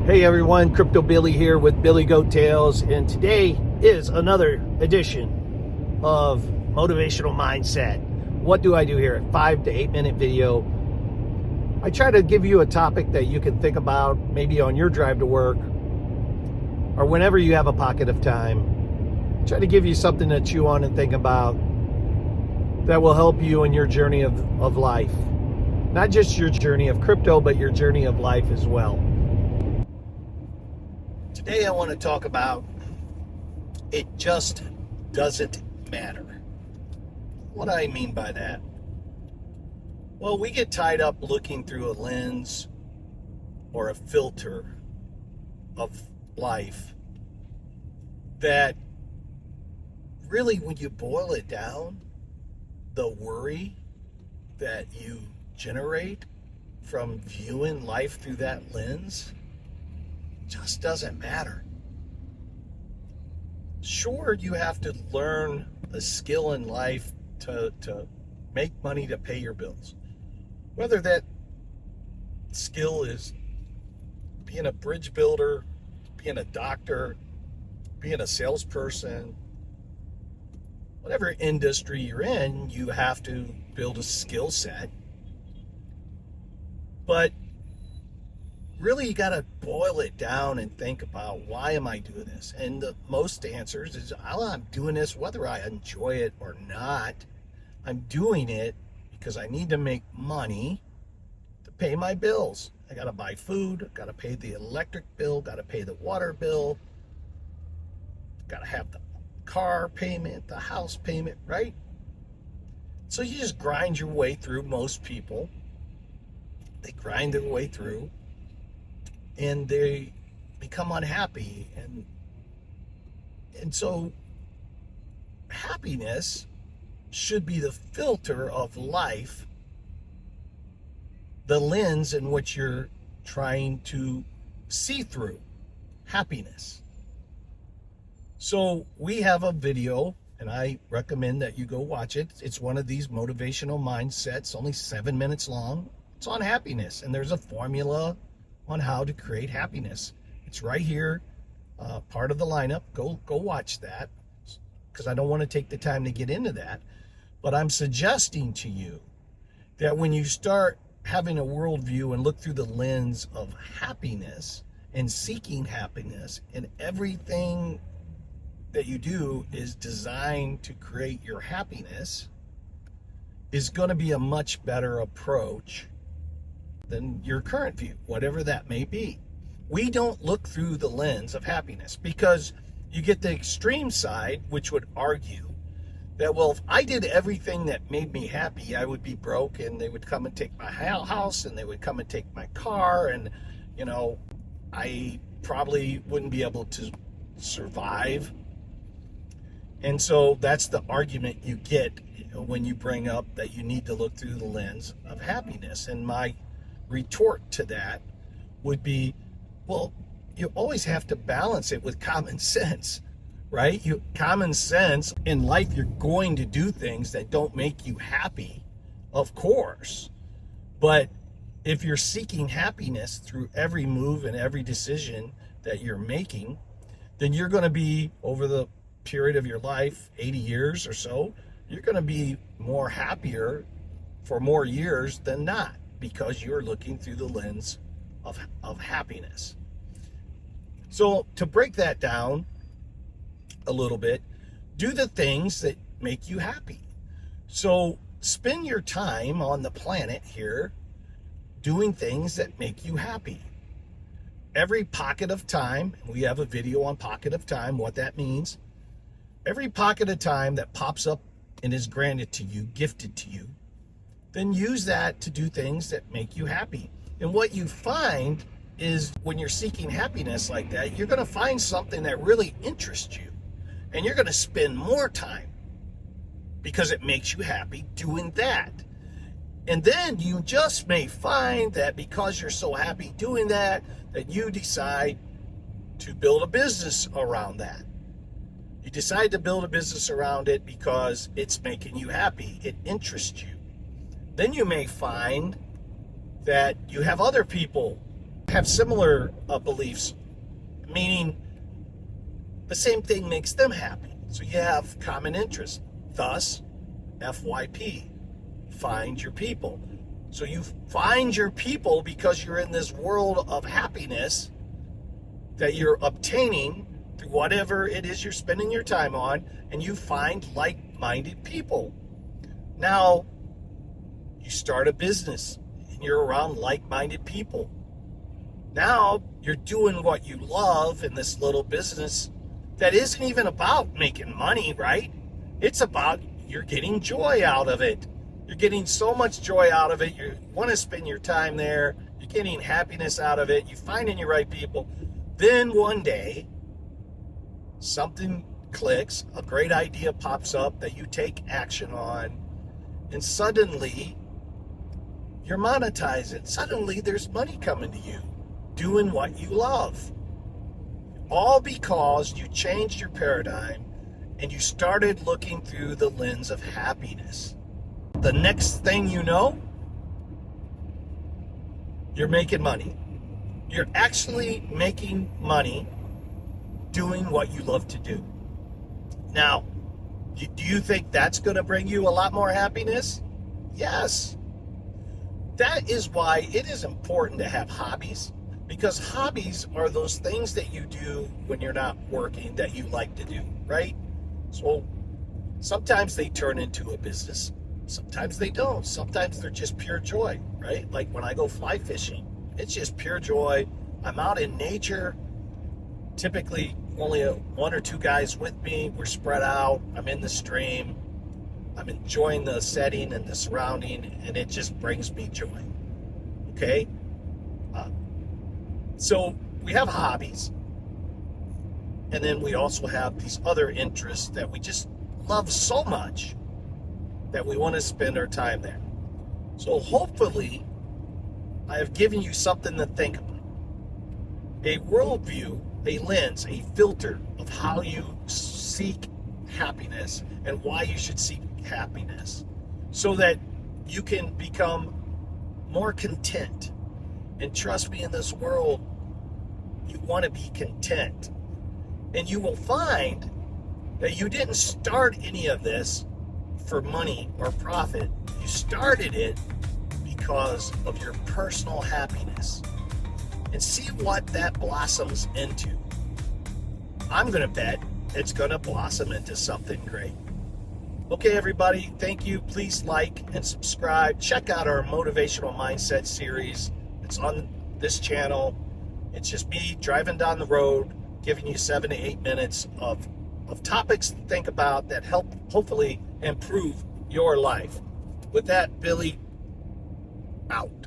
Hey everyone, Crypto Billy here with Billy Goat Tales, and today is another edition of Motivational Mindset. What do I do here? A 5 to 8 minute video. I try to give you a topic that you can think about maybe on your drive to work or whenever you have a pocket of time. Try to give you something to chew on and think about that will help you in your journey of life. Not just your journey of crypto, but your journey of life as well. Today I want to talk about it just doesn't matter. What do I mean by that? Well, we get tied up looking through a lens or a filter of life that really, when you boil it down, the worry that you generate from viewing life through that lens just doesn't matter. Sure, you have to learn a skill in life to make money to pay your bills. Whether that skill is being a bridge builder, being a doctor, being a salesperson, whatever industry you're in, you have to build a skill set. But really, you got to boil it down and think about, why am I doing this? And the most answers is, I'm doing this whether I enjoy it or not. I'm doing it because I need to make money to pay my bills. I got to buy food, got to pay the electric bill, got to pay the water bill, got to have the car payment, the house payment, right? So you just grind your way through. Most people, they grind their way through and they become unhappy. And so happiness should be the filter of life, the lens in which you're trying to see through happiness. So we have a video, and I recommend that you go watch it. It's one of these motivational mindsets, only 7 minutes long. It's on happiness, and there's a formula on how to create happiness. It's right here, part of the lineup. Go watch that, because I don't want to take the time to get into that. But I'm suggesting to you that when you start having a worldview and look through the lens of happiness and seeking happiness, and everything that you do is designed to create your happiness, is going to be a much better approach than your current view, whatever that may be. We don't look through the lens of happiness, because you get the extreme side, which would argue that, well, if I did everything that made me happy, I would be broke, and they would come and take my house, and they would come and take my car, and, I probably wouldn't be able to survive. And so that's the argument you get when you bring up that you need to look through the lens of happiness. And my retort to that would be, well, you always have to balance it with common sense, right? Common sense in life, you're going to do things that don't make you happy, of course. But if you're seeking happiness through every move and every decision that you're making, then you're going to be, over the period of your life, 80 years or so, you're going to be more happier for more years than not, because you're looking through the lens of happiness. So to break that down a little bit, do the things that make you happy. So spend your time on the planet here doing things that make you happy. Every pocket of time, we have a video on pocket of time, what that means. Every pocket of time that pops up and is granted to you, gifted to you, then use that to do things that make you happy. And what you find is, when you're seeking happiness like that, you're going to find something that really interests you. And you're going to spend more time, because it makes you happy, doing that. And then you just may find that because you're so happy doing that, that you decide to build a business around that. You decide to build a business around it because it's making you happy. It interests you. Then you may find that you have other people have similar beliefs, meaning the same thing makes them happy. So you have common interest. Thus, FYP, find your people. So you find your people because you're in this world of happiness that you're obtaining through whatever it is you're spending your time on, and you find like-minded people. Now, you start a business and you're around like-minded people. Now you're doing what you love in this little business that isn't even about making money, right? It's about you're getting joy out of it. You're getting so much joy out of it. You want to spend your time there. You're getting happiness out of it. You're finding your right people. Then one day, something clicks, a great idea pops up that you take action on, and suddenly you're monetizing. Suddenly there's money coming to you, doing what you love. All because you changed your paradigm and you started looking through the lens of happiness. The next thing you know, you're making money. You're actually making money doing what you love to do. Now, do you think that's going to bring you a lot more happiness? Yes. That is why it is important to have hobbies, because hobbies are those things that you do when you're not working that you like to do, right? So sometimes they turn into a business. Sometimes they don't. Sometimes they're just pure joy, right? Like when I go fly fishing, it's just pure joy. I'm out in nature, typically only one or two guys with me. We're spread out. I'm in the stream. I'm enjoying the setting and the surrounding, and it just brings me joy. Okay? So we have hobbies, and then we also have these other interests that we just love so much that we want to spend our time there. So hopefully I have given you something to think about. A worldview, a lens, a filter of how you seek happiness and why you should seek happiness, so that you can become more content. And trust me, in this world, you want to be content. And you will find that you didn't start any of this for money or profit. You started it because of your personal happiness. And see what that blossoms into. I'm going to bet it's going to blossom into something great. Okay, everybody, thank you. Please like and subscribe. Check out our Motivational Mindset series. It's on this channel. It's just me driving down the road, giving you 7 to 8 minutes of topics to think about that help hopefully improve your life. With that, Billy, out.